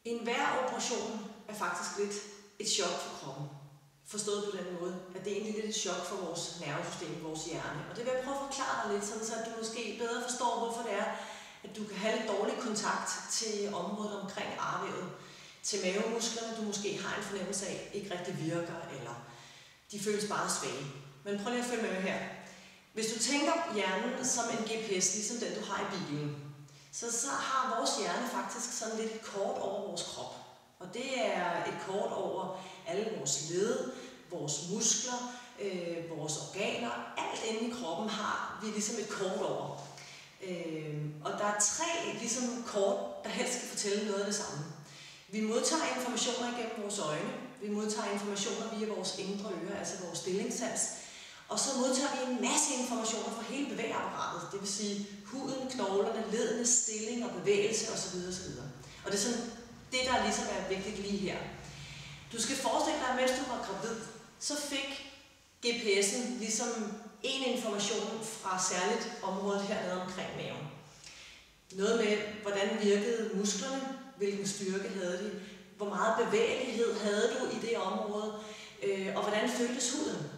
Enhver operation er faktisk lidt et chok for kroppen. Forstået på den måde, at det er egentlig lidt et chok for vores nervesystem, vores hjerne. Og det vil jeg prøve at forklare dig lidt, sådan så at du måske bedre forstår, hvorfor det er, at du kan have lidt dårlig kontakt til området omkring arvævet, til mavemusklerne, du måske har en fornemmelse af, ikke rigtig virker, eller de føles bare svage. Men prøv lige at følge med her. Hvis du tænker hjernen som en GPS, ligesom den du har i bilen, så har vores hjerne faktisk sådan lidt et kort over vores krop. Og det er et kort over alle vores led, vores muskler, vores organer. Alt inde i kroppen har vi ligesom et kort over. Og der er 3 ligesom kort, der helst skal fortælle noget af det samme. Vi modtager informationer igennem vores øjne. Vi modtager informationer via vores indre øre, altså vores stillingssans. Og så modtager vi en masse informationer fra hele bevægeapparatet, det vil sige huden, knoglerne, leddenes stilling og bevægelse osv. osv. Og det er sådan det, der ligesom er vigtigt lige her. Du skal forestille dig, at mens du var gravid, så fik GPS'en ligesom en information fra særligt området hernede omkring maven. Noget med, hvordan virkede musklerne, hvilken styrke havde de, hvor meget bevægelighed havde du i det område, og hvordan føltes huden.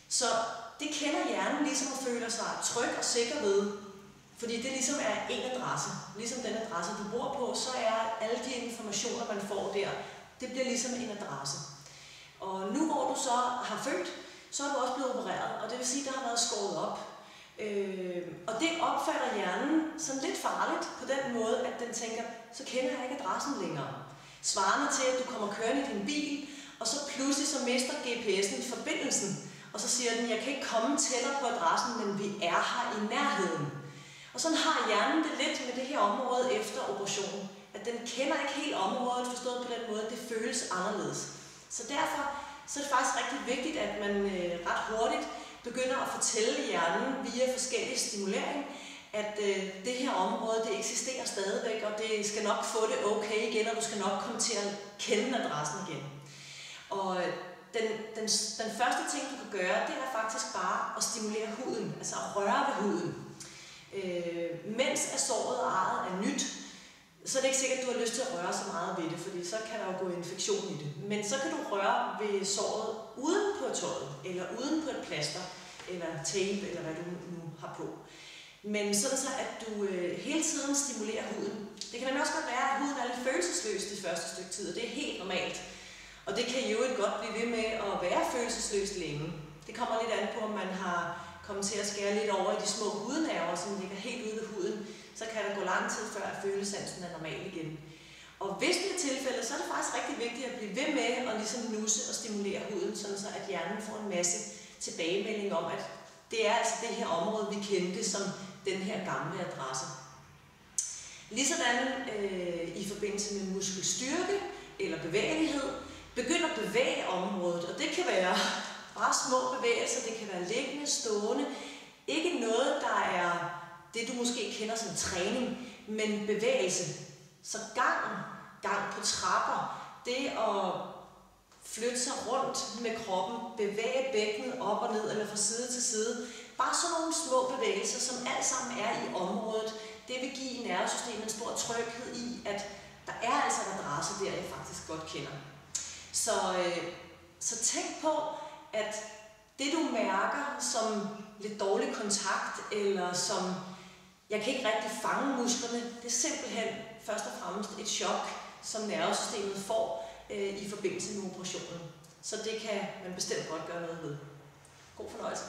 Så det kender hjernen ligesom at føle sig tryg og sikker ved, fordi det ligesom er en adresse. Ligesom den adresse, du bor på, så er alle de informationer, man får der, det bliver ligesom en adresse. Og nu hvor du så har født, så er du også blevet opereret, og det vil sige, at der har været skåret op. Og det opfatter hjernen sådan lidt farligt på den måde, at den tænker, så kender jeg ikke adressen længere. Svarende til, at du kommer kørende i din bil, og så pludselig så mister GPS'en forbindelsen. Og så siger den, jeg kan ikke komme tættere på adressen, men vi er her i nærheden. Og sådan har hjernen det lidt med det her område efter operationen. At den kender ikke helt området, forstået på den måde, at det føles anderledes. Så derfor så er det faktisk rigtig vigtigt, at man ret hurtigt begynder at fortælle hjernen via forskellig stimulering, at det her område, det eksisterer stadigvæk, og det skal nok få det okay igen, og du skal nok komme til at kende adressen igen. Og den første ting, du kan gøre, det er faktisk bare at stimulere huden, altså at røre ved huden. Mens såret og arret er nyt, så er det ikke sikkert, at du har lyst til at røre så meget ved det, fordi så kan der jo gå infektion i det. Men så kan du røre ved såret uden på tøjet, eller uden på et plaster, eller tape, eller hvad du nu har på. Men sådan så, at du hele tiden stimulerer huden. Det kan nemlig også godt være, at huden er lidt følelsesløs det første stykke tid, og det er helt normalt. Og det kan jo godt blive ved med at være følelsesløst længe. Det kommer lidt an på, om man har kommet til at skære lidt over i de små hudnerver, som ligger helt ude ved huden. Så kan der gå lang tid før, at følesansen er normal igen. Og hvis det er tilfældet, så er det faktisk rigtig vigtigt at blive ved med at ligesom nusse og stimulere huden, sådan så at hjernen får en masse tilbagemelding om, at det er altså det her område, vi kendte som den her gamle adresse. Ligesådan i forbindelse med muskelstyrke eller bevægelighed, begynd at bevæge området, og det kan være bare små bevægelser, det kan være liggende, stående. Ikke noget, der er det, du måske kender som træning, men bevægelse. Så gang på trapper, det at flytte sig rundt med kroppen, bevæge bækkenet op og ned eller fra side til side. Bare sådan nogle små bevægelser, som alt sammen er i området, det vil give nervesystemet en stor tryghed i, at der er altså en adresse der, jeg faktisk godt kender. Så tænk på, at det du mærker som lidt dårlig kontakt, eller som jeg kan ikke rigtig fange musklerne, det er simpelthen først og fremmest et chok, som nervesystemet får i forbindelse med operationen. Så det kan man bestemt godt gøre noget ved. God fornøjelse.